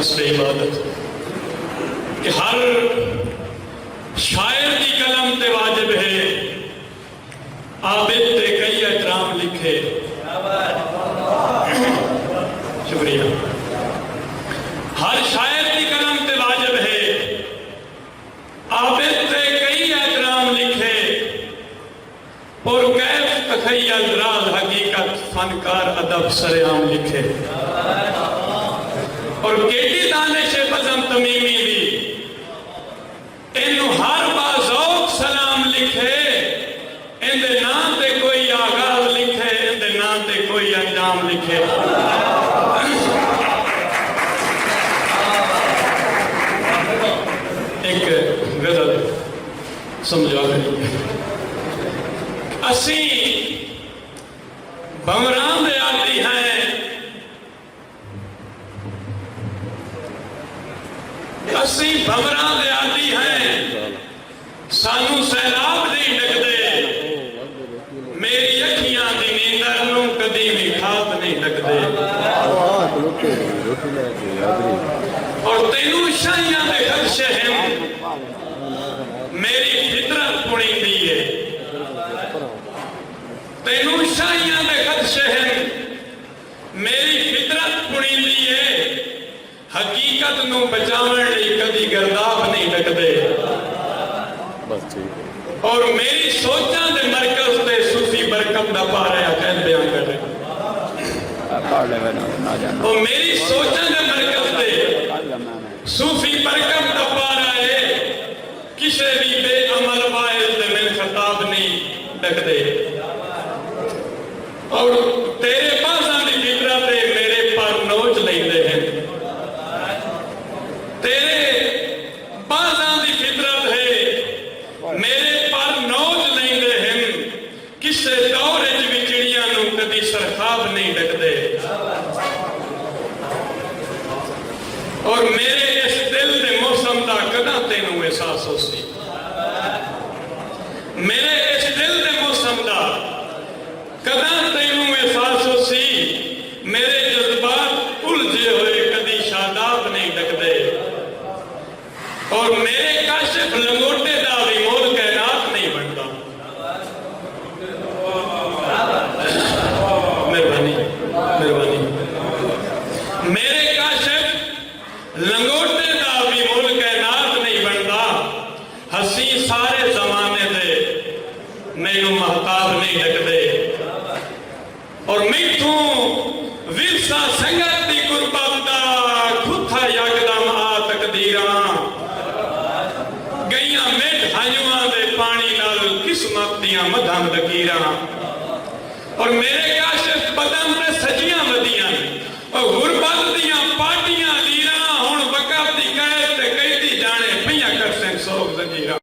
कसरे इबादत कि हर शायर की कलम ते वाजिब है आबिद ते कई एहतराम लिखे। शुक्रिया। हर शायर की कलम ते वाजिब है आबिद ते कई एहतराम लिखे और कैफ तखय्यल राज हकीकत फनकार अदब सरेआम लिखे। और केटी दानिश बज़म तमीमी दी इन्हू हर बाज़ौक़ सलाम लिखे। इंदे नाम ते कोई आगाज लिखे, इंदे नाम ते कोई अंजाम लिखे। एक गजल समझा करिए। असी भंवरां दे आती हैं, असी भंवरां दे आती हैं, सानू सैलाब नहीं लगदे। मेरी अखियां दी नींदर नूं कदी भी खात नहीं लगदे। और तेनू शाहियां दे खदशे हैं, मेरी फितरत पुणींदी है। तेनू शाहियां दे खदशे हैं, मेरी फितरत पुणींदी है। हकीकत नूं बचावन लई कदी गर्दाब नहीं लगदे। और मेरी सोचां दे मरकज ते सूफी बरकत दा पारा कैद बयान कर रहे। और मेरी सोचां दे मरकज ते सूफी बरकत दा पारा है, किसे भी बेअमल वाइल ते मिल खताब नहीं लगदे। और तेरे पासां दी फितरत ते मेरे पर नोच लैंदे हैं। तेरे पासां दी फितरत है, मेरे पर नोच लैंदे हैं। किसे दौर च चिड़ियां नूं कदी सरखाब नहीं लगदे। और मेरे इस दिल दे मौसम दा कदा तेनू एहसास होसी। मेरे इस दिल दे मौसम दा कदा तेनू एहसास होसी। मेरे जज्बात उलझे हुए कदी शादाब नहीं लगदे। और मेरे काशिफ लंगोटे दा भी मोल कैनात नहीं बनता। मेहरबानी मेहरबानी। मेरे काशिफ लंगोटे दा भी मोल कैनात नहीं बनता। हसी सारे जमाने दे मैनू महताब नहीं लगदे। और मैथू विरसा संगत दी गुरबत दा खुथा यकदम आ तकदीरां गईयां मिठ हजुआं दे पानी नाल किस्मत दियां मधां लकीरां।